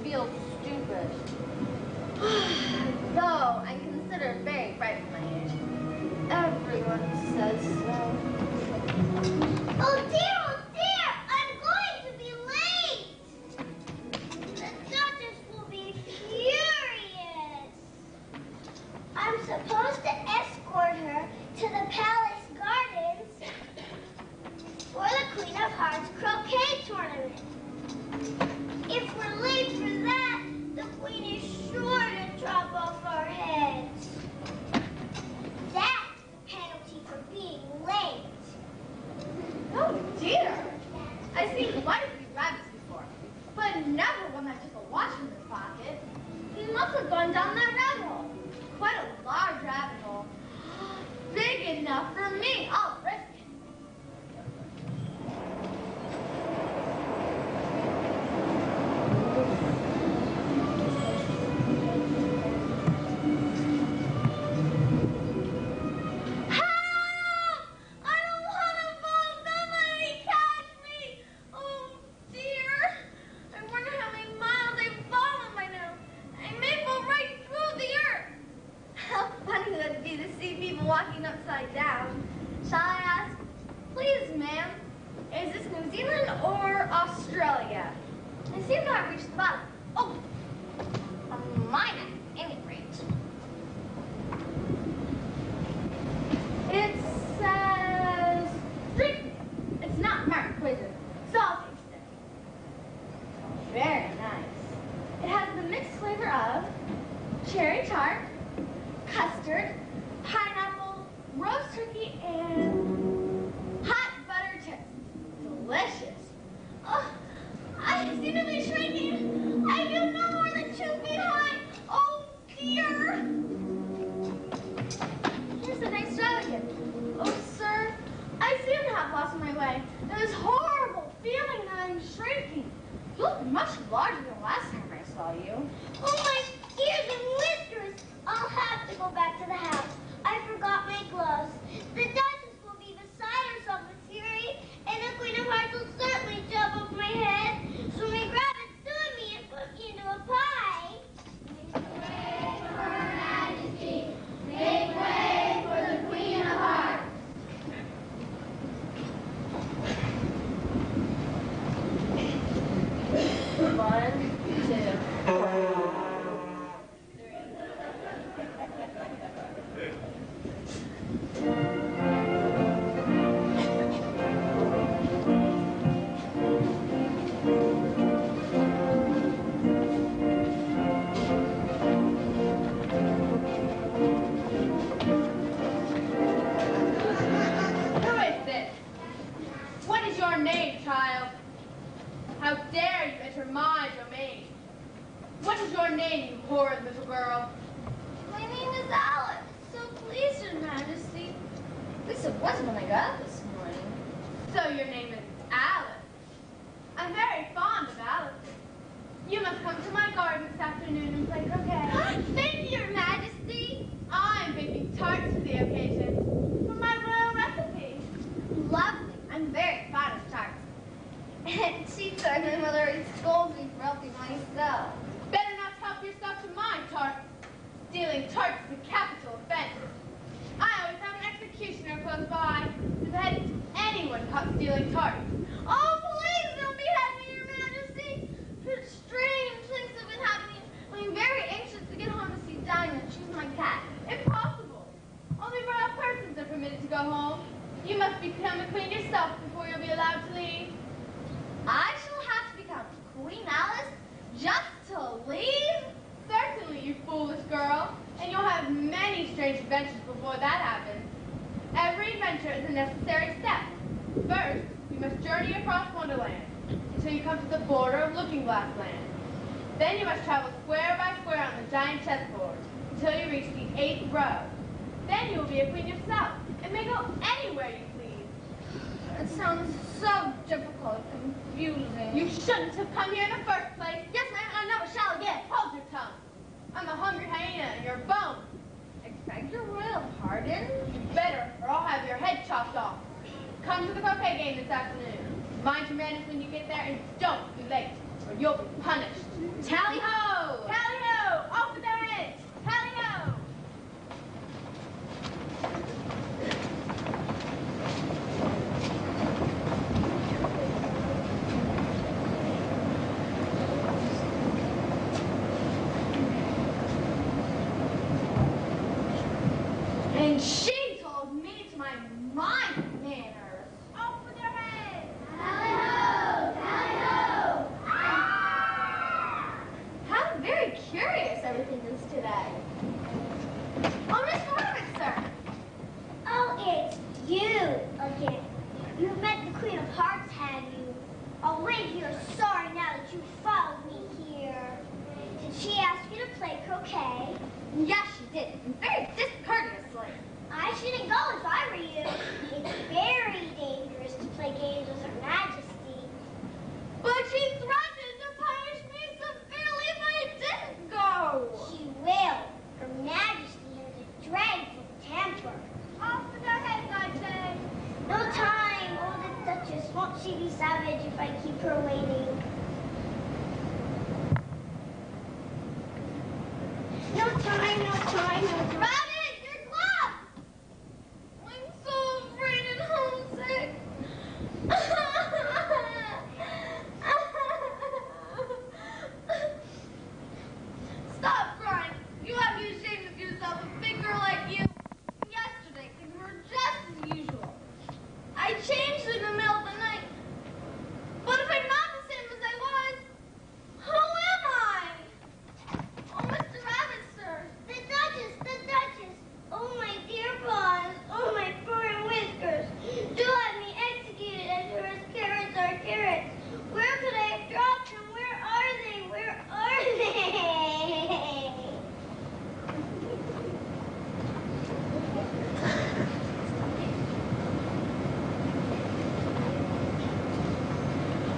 feel stupid. Though I'm considered very bright for my age. Everyone says so. Oh dear, I'm going to be late. The Duchess will be furious. I'm supposed to escort her to the palace gardens for the Queen of Hearts croquet tournament. If we're late for that, the Queen is sure to chop off our heads. That's the penalty for being late. Oh dear! I've seen quite a few rabbits before, but never one that took a watch from his pocket. He must have gone down that rabbit hole. Quite a large rabbit hole. Big enough for me. I'll risk it. Walking upside down. Shall I ask, please, ma'am, is this New Zealand or Australia? I seem to have reached the bottom. Oh, mine at any rate. It says street. It's not marked poison, so I'll taste it. Very nice. It has the mixed flavor of cherry tart, custard, pineapple, roast turkey, and hot butter toast. Delicious. Oh, I seem to be shrinking. I feel no more than 2 feet high. Oh dear. Here's the next job again. Oh, sir, I seem to have lost my way. This horrible feeling that I'm shrinking. You look much larger than last time I saw you. Oh, my ears and whiskers. I'll have to go back to the house. I forgot my gloves. The Duchess will be beside herself with fury, and the Queen of Hearts will certainly chop off my head. So my grab it, sue me, and put me into a pie. Make way for Her Majesty. Make way for the Queen of Hearts. One, two. How dare you enter my domain? What is your name, you horrid little girl? My name is Alice. So please, Your Majesty. At least it was when I got up this morning. So your name is Alice. I'm very fond of Alice. You must come to my garden this afternoon and play croquet. Thank you, Your Majesty. I'm baking tarts for the occasion from my royal recipe. Lovely. I'm very fond of tarts. And she said my mother scolds me for helping myself. Better not help yourself to my tarts. Stealing tarts is a capital offense. I always have an executioner close by to behead anyone caught stealing tarts. Oh, please don't behead me, Your Majesty. Strange things have been happening. I'm very anxious to get home to see Dinah. She's my cat. Impossible. Only royal persons are permitted to go home. You must become a queen yourself before you'll be allowed to leave. I shall have to become Queen Alice just to leave? Certainly, you foolish girl. And you'll have many strange adventures before that happens. Every adventure is a necessary step. First, you must journey across Wonderland until you come to the border of Looking Glass Land. Then you must travel square by square on the giant chessboard until you reach the 8th row. Then you will be a queen yourself and may go anywhere you please. It sounds so difficult and confusing. You shouldn't have come here in the first place. Yes, ma'am, I never shall again. Hold your tongue. I'm a hungry hyena and you're bone. I beg your royal pardon? You better, or I'll have your head chopped off. Come to the croquet game this afternoon. Mind your manners when you get there and don't be late. or you'll be punished. Tally-ho! Tally-ho! Off with their heads! Tally-ho! And she told me to mind my manners. Off with their heads! Tally-ho! Tally-ho! How very curious everything is today. Oh, Miss Norman, sir. Oh, it's you again. You met the Queen of Hearts, have you? Oh, wait, you're sorry now that you followed me here. Did she ask you to play croquet? Yes, she did, and very discourteously. I shouldn't go if I were you. It's very dangerous to play games with Her Majesty. But she threatened to punish me severely if I didn't go. She will. Her Majesty has a dreadful temper. Off with her heads, I say. No time. Oh, the Duchess. Won't she be savage if I keep her waiting? No time, no time, no time. Rabbit, your glove! I'm so afraid and homesick. Stop crying. You ought to be ashamed of yourself, a big girl like you. Yesterday, things were just as usual. I changed in the middle of the night. But if I'm not the same as I was, who am I? Oh, Mr. Rabbit, sir. The Duchess, the Duchess. Oh, my dear paws. Oh, my fur and whiskers. Do have me executed as your carrots are carrots. Where could I have dropped them? Where are they? Where are they?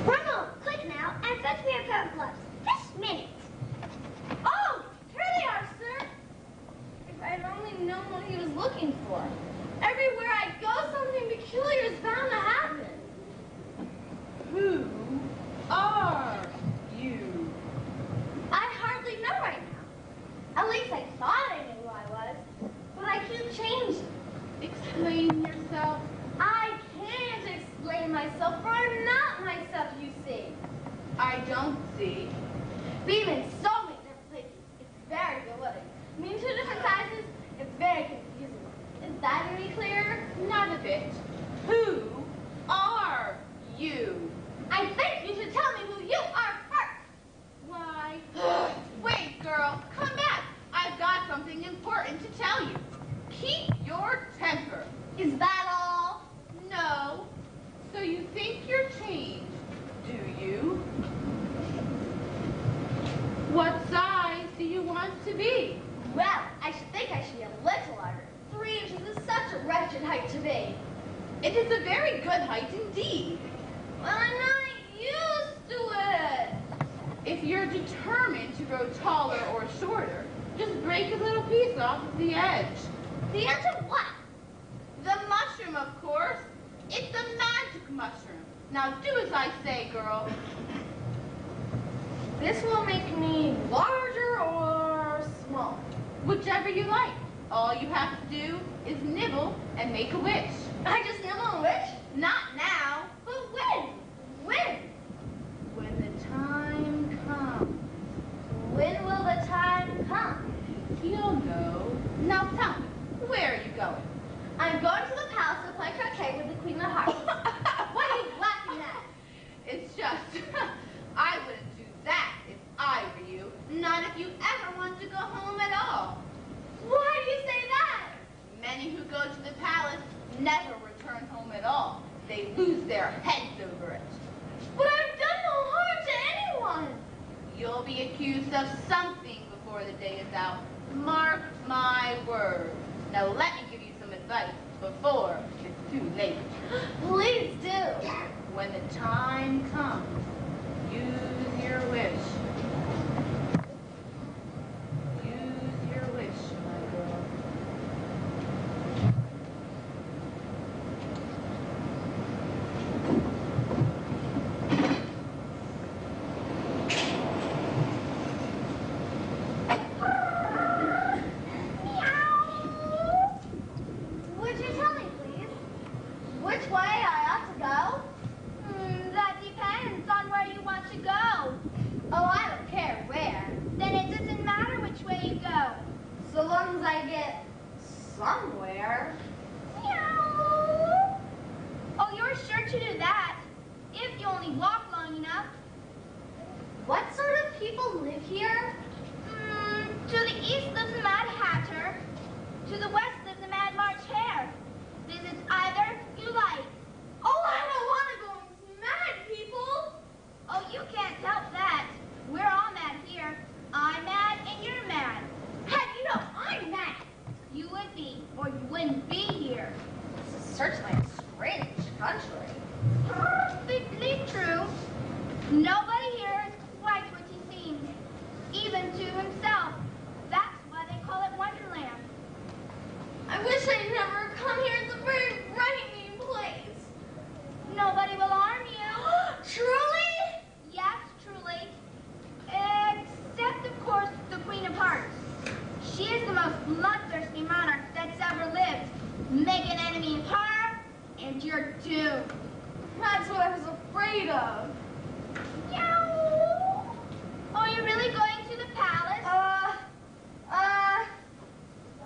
Bruno, quick now, and fetch me a pair of gloves. This minute. Oh, here they are, sir. If I'd only known what he was looking for. Everywhere I go, something peculiar is bound to happen. Who are you? I hardly know right now. At least I thought I knew who I was. But I keep changing. Explain yourself. I can't explain myself, for I'm not myself, you see. I don't see. Being in so many different places, it's very bewildering. Being two different sizes, it's very confusing. Is that any clearer? Not a bit. Who are you? I think you should tell me who you are first. Why? Wait, girl. Come back. I've got something important to tell you. Keep your temper. Is that all? No. So you think you're changed, do you? What size do you want to be? Well, I should think I should be a little larger. 3 inches is such a wretched height to be. It is a very good height indeed. Well, I'm not used to it. If you're determined to grow taller or shorter, just break a little piece off of the edge. The edge of what? The mushroom, of course. It's a magic mushroom. Now do as I say, girl. This will make me larger or smaller. Whichever you like. All you have to do is nibble and make a wish. I just nibble and wish? Not now, But when? When? when the time comes. When will the time come? You'll know. Now tell me, where are you going? I'm going to the palace to play croquet with the Queen of Hearts. What are you laughing at? It's just, I wouldn't do that if I were you. Not if you ever want to go home at all. Why do you say that? Many who go to the palace never return home at all. They lose their heads over it. But I've done no harm to anyone. You'll be accused of something before the day is out. Mark my words. Now let me give you some advice before it's too late. Please do. When the time comes, use your wish. Use your wish, my girl. Which way I ought to go? That depends on where you want to go. Oh, I don't care where. Then it doesn't matter which way you go. So long as I get somewhere. Meow. Oh, you're sure to do that if you only walk long enough. What sort of people live here? To the east lives a Mad Hatter. To the west lives a Mad March Hare. Visit either you like. Oh, I don't want to go and see mad people. Oh, you can't help that. We're all mad here. I'm mad and you're mad. Heck, you know I'm mad. You would be, or you wouldn't be here. This is certainly a strange country. Perfectly true. Nobody here is quite what he seems, even to himself. That's why they call it Wonderland. I wish I'd never come here. It's a very frightening place. Nobody will harm you. Truly? Yes, truly. Except, of course, the Queen of Hearts. She is the most bloodthirsty monarch that's ever lived. Make an enemy of her, and you're doomed. That's what I was afraid of. Meow. Are you really going to the palace?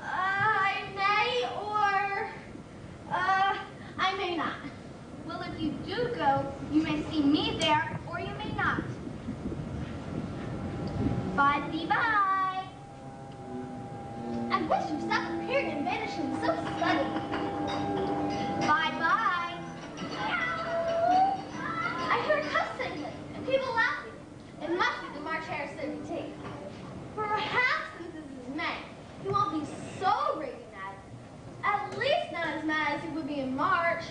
I may or, I may not. Well, if you do go, you may see me there, or you may not. Bye-bye. I wish you stopped appearing and vanishing so suddenly. Bye-bye. I heard cussing and people laughing. It must be the March Hare City tea. Perhaps since this is May, he won't be so raving mad. At least not as mad as he would be in March.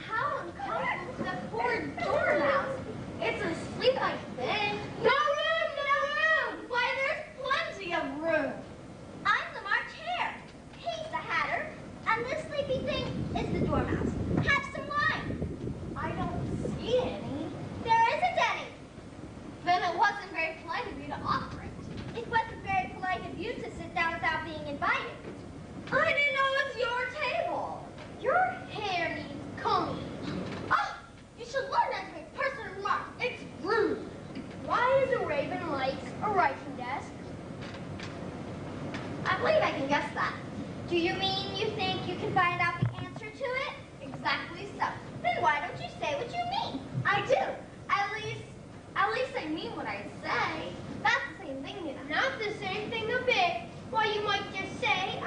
How uncomfortable for that poor dormouse. It's a sleep-like thing. No room, no room. Why, there's plenty of room. I'm the March Hare. He's the Hatter. And this sleepy thing is the Dormouse. Have some wine. I don't see any. There isn't any. Then it wasn't very polite of you to offer it. It wasn't very polite of you to sit down without being invited. I didn't know it was your table. Your hair needs combing. Ah, you should learn not to make personal remarks. It's rude. Why is a raven like a writing desk? I believe I can guess that. Do you mean you think you can find out the answer to it? Exactly so. Then why don't you say what you mean? I do. At least I mean what I say. That's the same thing, you know. Not the same thing a bit. Why, you might just say,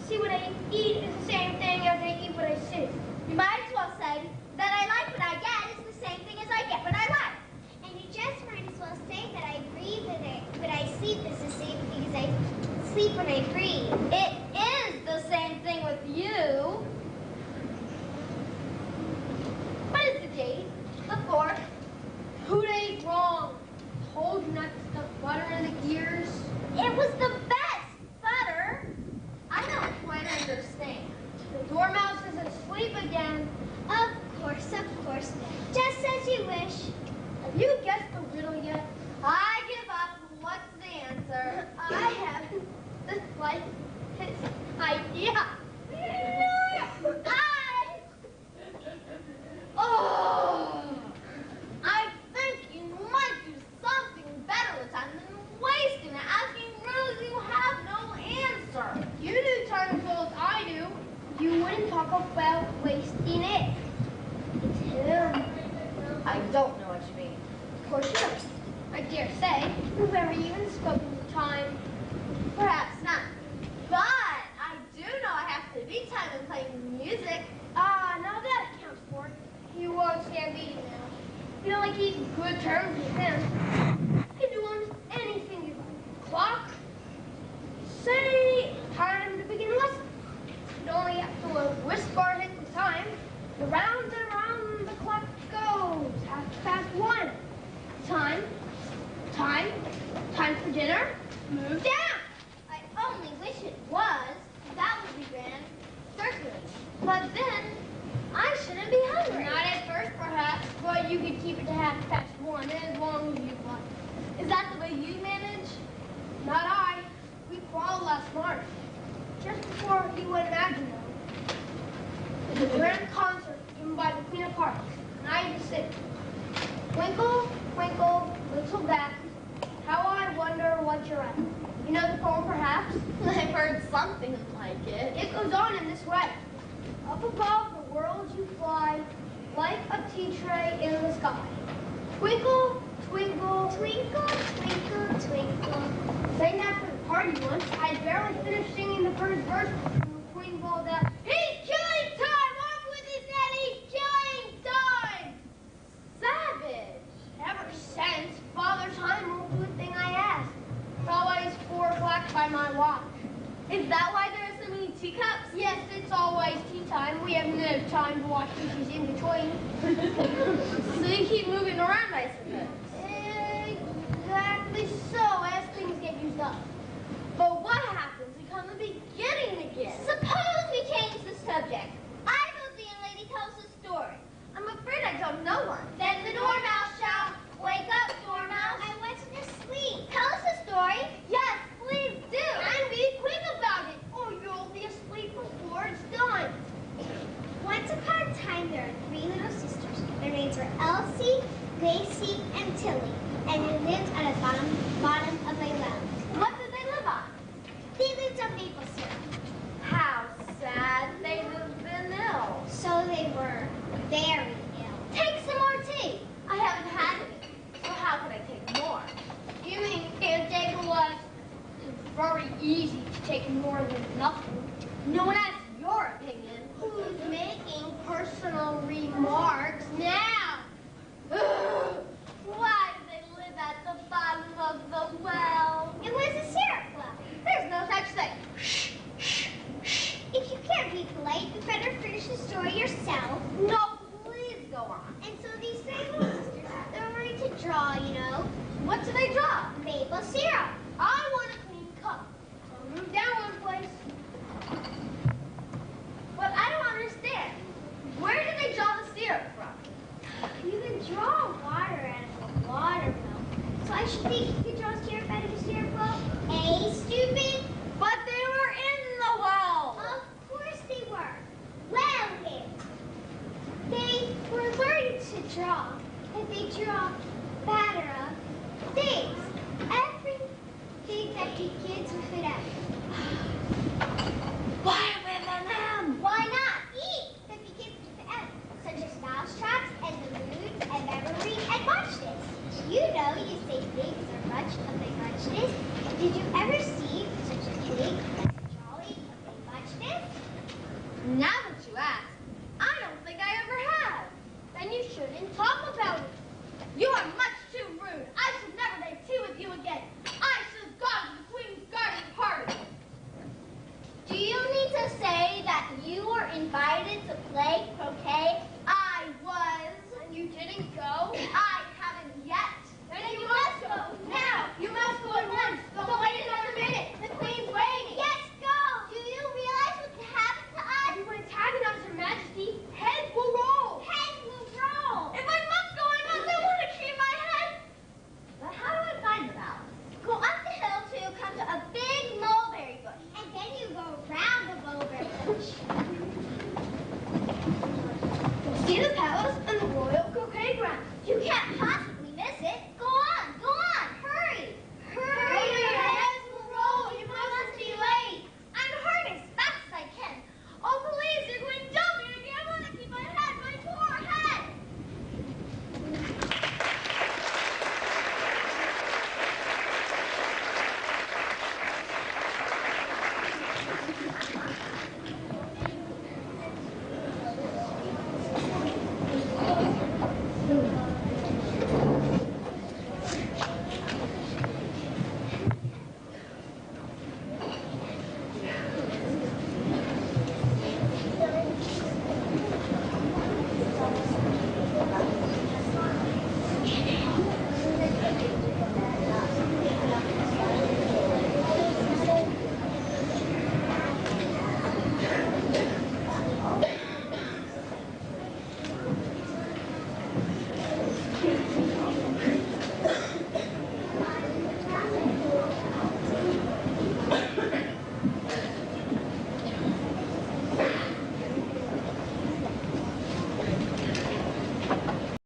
see what I eat is the same thing as I eat what I see. You might as well say that I like what I get is the same thing as I get what I like. And you just might as well say that I breathe when I sleep is the same thing as I sleep when I breathe. It is the same thing with you. What is the date? The 4th. Who'd ate wrong? Told you not to stuff butter in the gears? It was the best butter. I don't quite understand. The dormouse is asleep again. Of course. Just as you wish. Have you guessed the riddle yet? I give up. What's the answer? I have the slightest idea. Oh, I think you might do something better this time than wasting it asking riddles you have no answer. You do time as well as I do. You wouldn't talk about wasting it. It's I don't know what you mean. Of course you don't. I dare say, we've never even spoken of time. Perhaps not. But I do know I have to beat time in playing music. Now that accounts for it. He won't stand beating now. You don't like eating good terms with him. You can do almost anything you like. Clock. Say time to begin a lesson. You only have to whisper hit the time. The round and round the clock goes. 1:30. Time for dinner. Move down. I only wish it was. That would be grand. Certainly. But then, I shouldn't be hungry. Not at first, perhaps, but you could keep it to 1:30 as long as you want. Is that the way you manage? Not I. We quarreled last March. Just before he went imaginary. It was a grand concert given by the Queen of Hearts, and I had to sing. Twinkle, twinkle, little bat, how I wonder what you're at. You know the poem, perhaps? I've heard something like it. It goes on in this way. Up above the world you fly, like a tea tray in the sky. Twinkle, twinkle, twinkle, twinkle, twinkle. Sang that for the party once. I had barely finished singing the first verse when the Queen called out, "He's killing time! Off with his head! He's killing time!" Savage. Ever since, Father Time won't do a thing I ask. It's always 4 o'clock by my watch. Is that why there are so many teacups? Yes, it's always tea time. We have no time to wash dishes in between. So you keep moving around, I suppose. Exactly so, as things get used up. But what happens we come to beginning again? Suppose we change the subject. I know the young lady tells a story. I'm afraid I don't know one. Then the dormouse shall wake up, dormouse. I wasn't asleep. Tell us a story. Yes, please do. And be quick about it, or you'll be asleep before it's done. Once upon a time, there were 3 little sisters. Their names were Elsie, Gracie, and Tilly, and they lived at the bottom of a well. What did they live on? They lived on maple syrup, How sad. They have been ill. so they were very ill. Take some more tea. I haven't had any. So how can I take more? You mean you can't take less? It's very easy to take more than nothing. No one asks your opinion. Who's making personal remarks now? Why do they live at the bottom of the well? It was a syrup well. There's no such thing. If you can't be polite, you better finish the story yourself. No, please go on. And so these 3 little sisters, they were learning to draw, you know, What do they draw? maple syrup. I want a clean cup. So move down one place. But I don't understand. Where did they draw the syrup from? You can draw water out of a water well. So I should think you could draw syrup out of a syrup well? Stupid? But they were in the well. Of course they were. Well, they were learning to draw. And they draw batter of things. Everything that begins with an F. Why